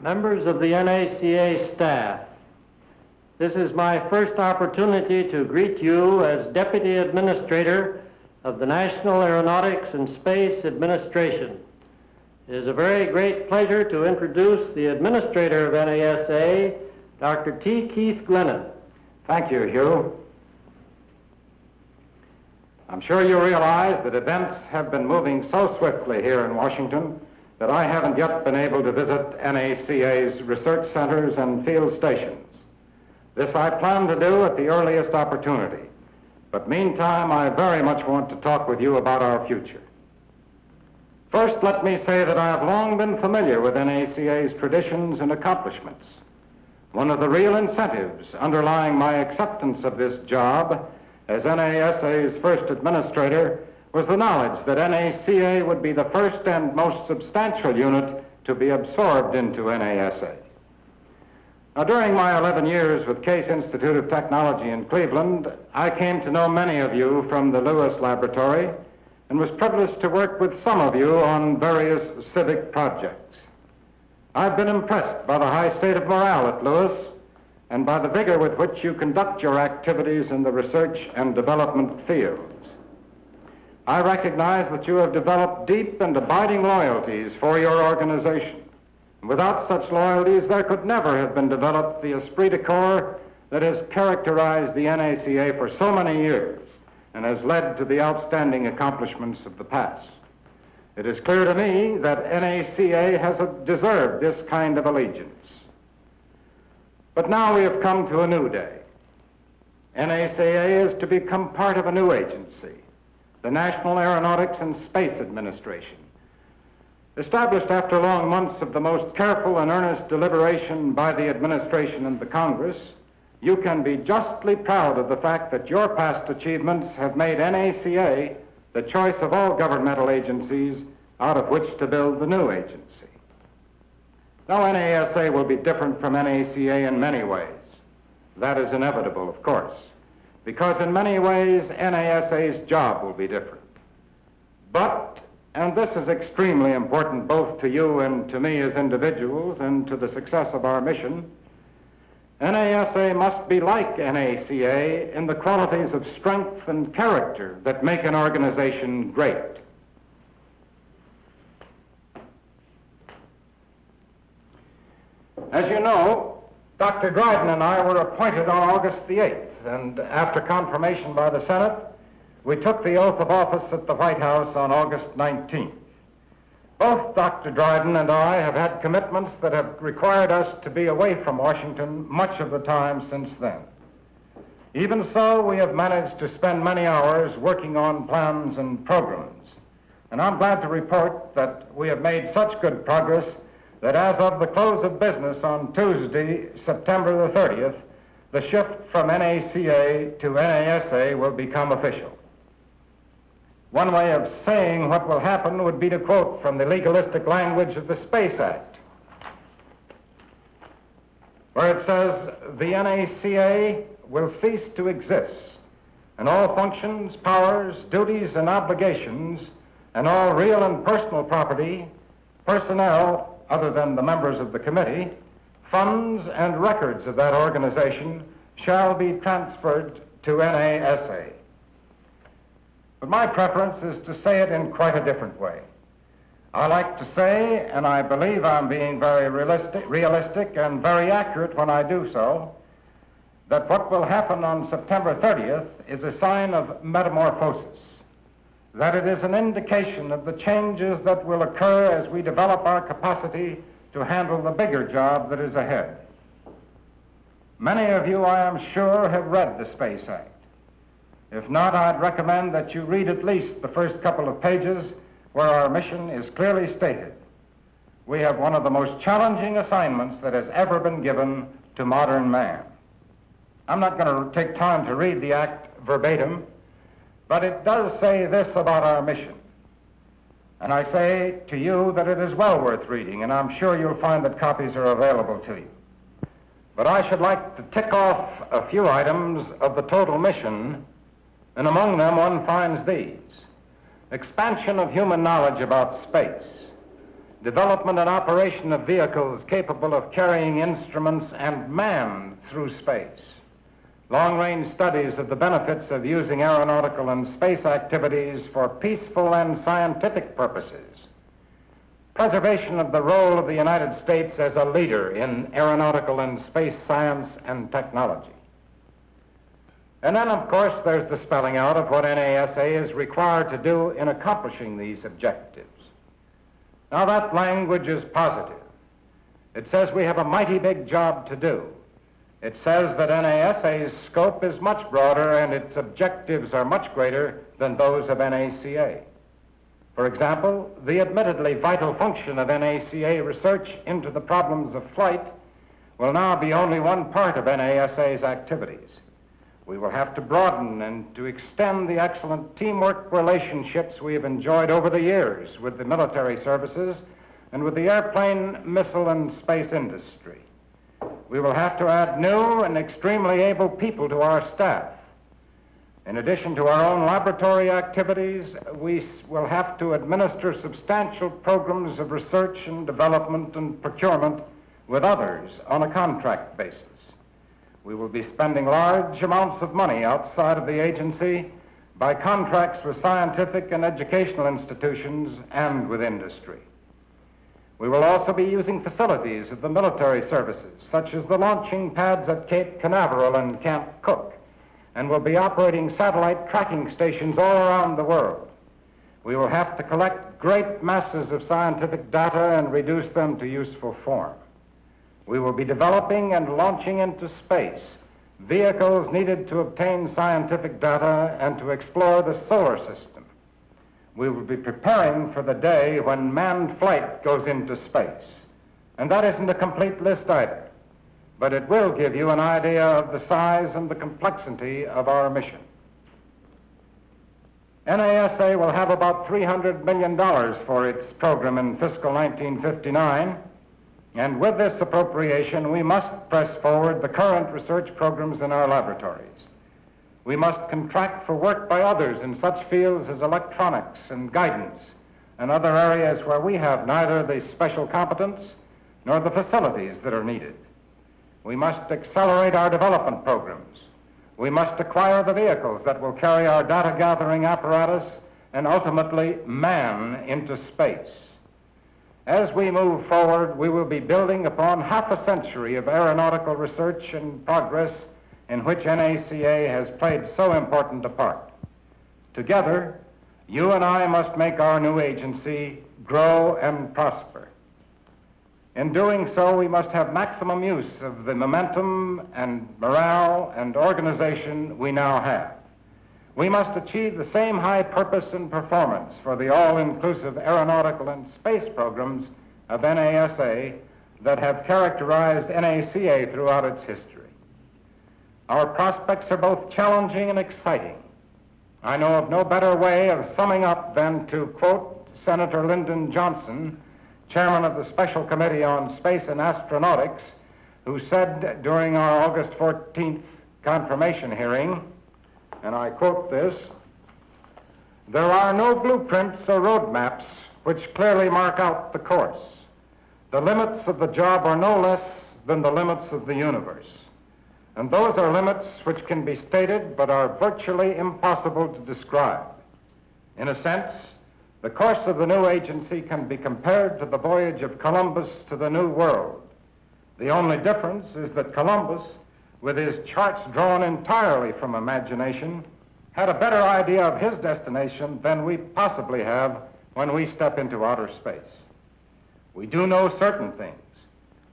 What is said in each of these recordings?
Members of the NACA staff, this is my first opportunity to greet you as Deputy Administrator of the National Aeronautics and Space Administration. It is a very great pleasure to introduce the Administrator of NASA, Dr. T. Keith Glennan. Thank you, Hugh. I'm sure you realize that events have been moving so swiftly here in Washington that I haven't yet been able to visit NACA's research centers and field stations. This I plan to do at the earliest opportunity. But meantime, I very much want to talk with you about our future. First, let me say that I have long been familiar with NACA's traditions and accomplishments. One of the real incentives underlying my acceptance of this job as NASA's first administrator was the knowledge that NACA would be the first and most substantial unit to be absorbed into NASA. Now, during my 11 years with Case Institute of Technology in Cleveland, I came to know many of you from the Lewis Laboratory and was privileged to work with some of you on various civic projects. I've been impressed by the high state of morale at Lewis and by the vigor with which you conduct your activities in the research and development fields. I recognize that you have developed deep and abiding loyalties for your organization. Without such loyalties, there could never have been developed the esprit de corps that has characterized the NACA for so many years and has led to the outstanding accomplishments of the past. It is clear to me that NACA has deserved this kind of allegiance. But now we have come to a new day. NACA is to become part of a new agency, the National Aeronautics and Space Administration. Established after long months of the most careful and earnest deliberation by the administration and the Congress, you can be justly proud of the fact that your past achievements have made NACA the choice of all governmental agencies out of which to build the new agency. Now, NASA will be different from NACA in many ways. That is inevitable, of course, because in many ways NASA's job will be different. But, and this is extremely important both to you and to me as individuals and to the success of our mission, NASA must be like NACA in the qualities of strength and character that make an organization great. As you know, Dr. Dryden and I were appointed on August the 8th, and after confirmation by the Senate, we took the oath of office at the White House on August 19th. Both Dr. Dryden and I have had commitments that have required us to be away from Washington much of the time since then. Even so, we have managed to spend many hours working on plans and programs. And I'm glad to report that we have made such good progress that as of the close of business on Tuesday, September the 30th, the shift from NACA to NASA will become official. One way of saying what will happen would be to quote from the legalistic language of the Space Act, where it says, the NACA will cease to exist, and all functions, powers, duties, and obligations, and all real and personal property, personnel other than the members of the committee, funds and records of that organization shall be transferred to NASA. But my preference is to say it in quite a different way. I like to say, and I believe I'm being very realistic and very accurate when I do so, that what will happen on September 30th is a sign of metamorphosis, that it is an indication of the changes that will occur as we develop our capacity to handle the bigger job that is ahead. Many of you, I am sure, have read the Space Act. If not, I'd recommend that you read at least the first couple of pages where our mission is clearly stated. We have one of the most challenging assignments that has ever been given to modern man. I'm not going to take time to read the act verbatim, but it does say this about our mission. And I say to you that it is well worth reading, and I'm sure you'll find that copies are available to you. But I should like to tick off a few items of the total mission, and among them one finds these: expansion of human knowledge about space, development and operation of vehicles capable of carrying instruments and man through space, long-range studies of the benefits of using aeronautical and space activities for peaceful and scientific purposes, preservation of the role of the United States as a leader in aeronautical and space science and technology. And then, of course, there's the spelling out of what NASA is required to do in accomplishing these objectives. Now, that language is positive. It says we have a mighty big job to do. It says that NASA's scope is much broader and its objectives are much greater than those of NACA. For example, the admittedly vital function of NACA research into the problems of flight will now be only one part of NASA's activities. We will have to broaden and to extend the excellent teamwork relationships we have enjoyed over the years with the military services and with the airplane, missile, and space industry. We will have to add new and extremely able people to our staff. In addition to our own laboratory activities, we will have to administer substantial programs of research and development and procurement with others on a contract basis. We will be spending large amounts of money outside of the agency by contracts with scientific and educational institutions and with industry. We will also be using facilities of the military services, such as the launching pads at Cape Canaveral and Camp Cook, and will be operating satellite tracking stations all around the world. We will have to collect great masses of scientific data and reduce them to useful form. We will be developing and launching into space vehicles needed to obtain scientific data and to explore the solar system. We will be preparing for the day when manned flight goes into space. And that isn't a complete list either, but it will give you an idea of the size and the complexity of our mission. NASA will have about $300 million for its program in fiscal 1959. And with this appropriation, we must press forward the current research programs in our laboratories. We must contract for work by others in such fields as electronics and guidance and other areas where we have neither the special competence nor the facilities that are needed. We must accelerate our development programs. We must acquire the vehicles that will carry our data gathering apparatus and ultimately man into space. As we move forward, we will be building upon half a century of aeronautical research and progress in which NACA has played so important a part. Together, you and I must make our new agency grow and prosper. In doing so, we must have maximum use of the momentum and morale and organization we now have. We must achieve the same high purpose and performance for the all-inclusive aeronautical and space programs of NASA that have characterized NACA throughout its history. Our prospects are both challenging and exciting. I know of no better way of summing up than to quote Senator Lyndon Johnson, chairman of the Special Committee on Space and Astronautics, who said during our August 14th confirmation hearing, and I quote this, "There are no blueprints or roadmaps which clearly mark out the course. The limits of the job are no less than the limits of the universe. And those are limits which can be stated but are virtually impossible to describe. In a sense, the course of the new agency can be compared to the voyage of Columbus to the New World. The only difference is that Columbus, with his charts drawn entirely from imagination, had a better idea of his destination than we possibly have when we step into outer space. We do know certain things.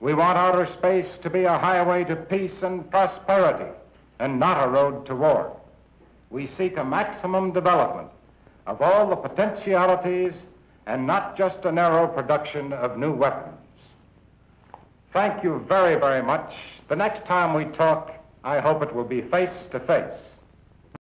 We want outer space to be a highway to peace and prosperity and not a road to war. We seek a maximum development of all the potentialities and not just a narrow production of new weapons. Thank you very, very much. The next time we talk, I hope it will be face to face.